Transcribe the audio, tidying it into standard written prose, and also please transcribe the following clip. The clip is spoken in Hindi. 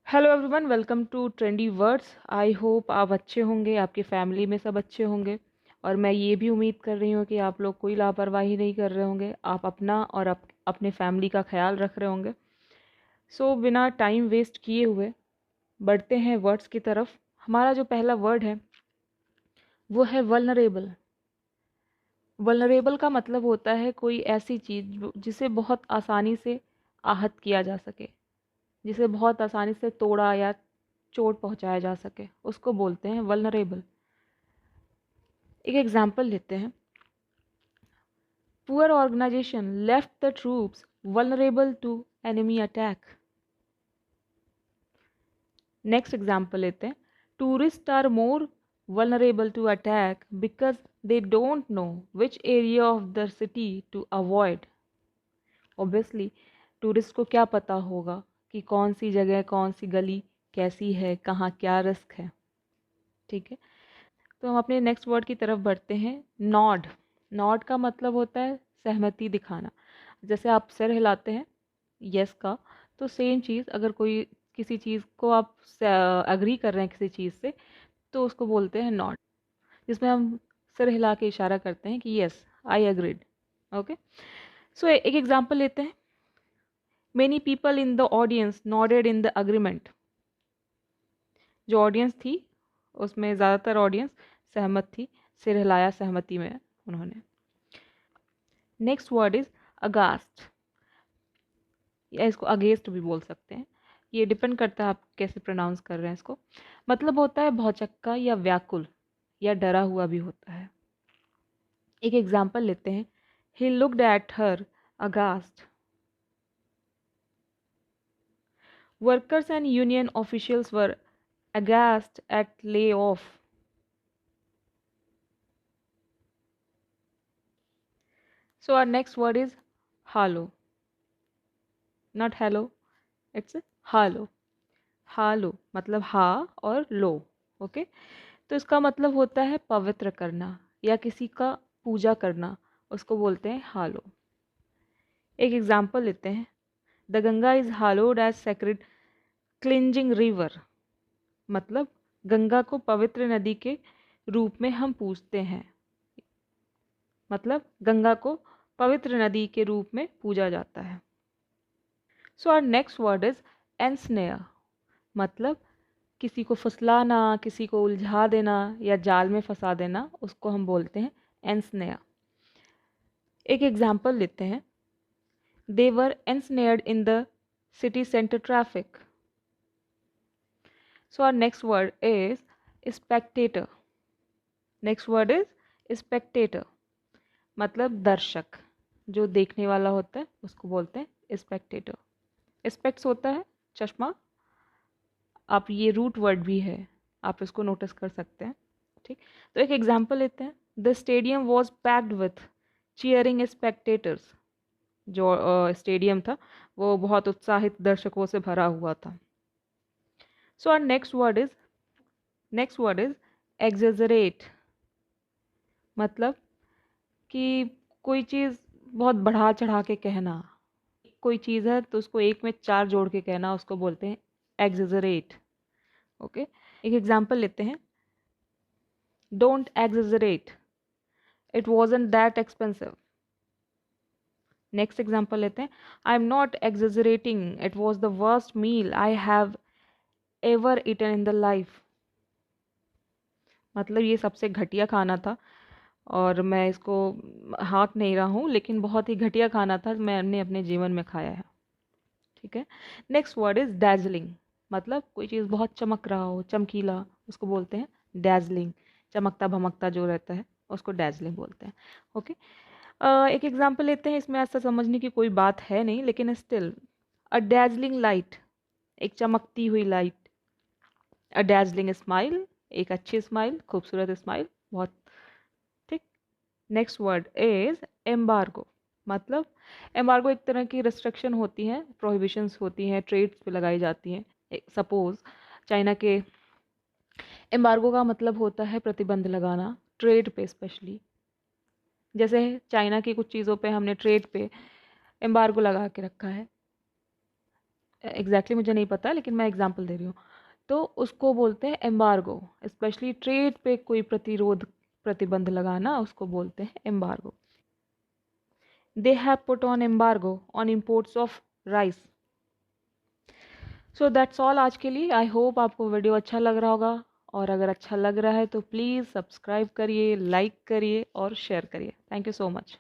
Hello everyone, welcome to trendy words. I hope आप अच्छे होंगे, आपकी फैमिली में सब अच्छे होंगे। और मैं ये भी उम्मीद कर रही हूँ कि आप लोग कोई लापरवाही नहीं कर रहे होंगे, आप अपना और अपने फैमिली का ख्याल रख रहे होंगे। सो बिना टाइम वेस्ट किए हुए बढ़ते हैं वर्ड्स की तरफ। हमारा जो पहला वर्ड है वो है वल्नरेबल। वल्नरेबल का मतलब होता है कोई ऐसी चीज़ जिसे बहुत आसानी से आहत किया जा सके, जिसे बहुत आसानी से तोड़ा या चोट पहुंचाया जा सके, उसको बोलते हैं वल्नरेबल। एक एग्जाम्पल लेते हैं। Poor organisation left the troops vulnerable to enemy attack. Next example लेते हैं। Tourist are more vulnerable to attack because they don't know which area of the city to avoid. Obviously tourist को क्या पता होगा कि कौन सी जगह, कौन सी गली कैसी है, कहाँ क्या रिस्क है। ठीक है, तो हम अपने नेक्स्ट वर्ड की तरफ बढ़ते हैं। नॉड। नॉड का मतलब होता है सहमति दिखाना। जैसे आप सिर हिलाते हैं यस का, तो सेम चीज़ अगर कोई किसी चीज़ को आप अग्री कर रहे हैं किसी चीज़ से, तो उसको बोलते हैं नॉड, जिसमें हम सिर हिला के इशारा करते हैं कि यस आई अग्रीड। ओके, सो एक एग्जांपल लेते हैं। Many people in the audience nodded in the agreement. जो ऑडियंस थी उसमें ज़्यादातर ऑडियंस सहमत थी, सिर हिलाया सहमति में उन्होंने। नेक्स्ट वर्ड इज अगास्ट, या इसको अगेंस्ट भी बोल सकते हैं, ये डिपेंड करता है आप कैसे प्रोनाउंस कर रहे हैं इसको। मतलब होता है भौचक्का या व्याकुल या डरा हुआ भी होता है। एक एग्जाम्पल लेते हैं। He looked at her aghast. Workers and union officials were aghast at layoff. So our next word is hollow. Not hello, it's hollow. हालो मतलब हा और लो। ओके, तो इसका मतलब होता है पवित्र करना या किसी का पूजा करना, उसको बोलते हैं हालो। एक एग्जाम्पल लेते हैं। The Ganga is hallowed as sacred cleansing river. मतलब गंगा को पवित्र नदी के रूप में हम पूजते हैं। मतलब गंगा को पवित्र नदी के रूप में पूजा जाता है। So our next word is ensnare. मतलब किसी को फुसलाना, किसी को उलझा देना या जाल में फंसा देना, उसको हम बोलते हैं एंसनेयर। एक एग्जाम्पल लेते हैं। They were ensnared in the city centre traffic. So our next word is spectator. Next word is spectator, मतलब दर्शक, जो देखने वाला होता है उसको बोलते हैं स्पेक्टेटर। स्पेक्ट्स होता है चश्मा, आप ये रूट वर्ड भी है, आप इसको नोटिस कर सकते हैं। ठीक, तो एक एग्जाम्पल लेते हैं। The stadium was packed with cheering spectators. जो स्टेडियम था वो बहुत उत्साहित दर्शकों से भरा हुआ था। So our next word is exaggerate. मतलब कि कोई चीज़ बहुत बढ़ा चढ़ा के कहना। कोई चीज़ है तो उसको एक में चार जोड़ के कहना, उसको बोलते हैं एग्जेजरेट। ओके, एक एग्जाम्पल लेते हैं। Don't exaggerate, it wasn't that expensive. Next example लेते हैं। I am not exaggerating, it was the worst meal I have ever eaten in the life. मतलब ये सबसे घटिया खाना था और मैं इसको हाँक नहीं रहा हूँ, लेकिन बहुत ही घटिया खाना था, मैंने अपने जीवन में खाया है। ठीक है, नेक्स्ट वर्ड इज डैजलिंग। मतलब कोई चीज़ बहुत चमक रहा हो, चमकीला, उसको बोलते हैं डैजलिंग। चमकता भमकता जो रहता है उसको डैजलिंग बोलते हैं। ओके, एक एग्जाम्पल लेते हैं। इसमें ऐसा समझने की कोई बात है नहीं, लेकिन स्टिल अ डैजलिंग लाइट, एक चमकती हुई लाइट। अ डैजलिंग स्माइल, एक अच्छी स्माइल, खूबसूरत स्माइल, बहुत। ठीक, नेक्स्ट वर्ड इज एम्बार्गो। मतलब एम्बार्गो एक तरह की रिस्ट्रिक्शन होती हैं, प्रोहिबिशंस होती हैं, ट्रेड्स पे लगाई जाती हैं। सपोज चाइना के एम्बार्गो का मतलब होता है प्रतिबंध लगाना, ट्रेड पे स्पेशली। जैसे चाइना की कुछ चीज़ों पे हमने ट्रेड पे एम्बार्गो लगा के रखा है। एग्जैक्टली मुझे नहीं पता, लेकिन मैं एग्जांपल दे रही हूँ। तो उसको बोलते हैं एम्बार्गो। स्पेशली ट्रेड पे कोई प्रतिरोध, प्रतिबंध लगाना, उसको बोलते हैं embargo. They have put on embargo on imports of rice. So that's all आज के लिए। आई होप आपको वीडियो अच्छा लग रहा होगा, और अगर अच्छा लग रहा है तो प्लीज़ सब्सक्राइब करिए, लाइक करिए और शेयर करिए। Thank you so much.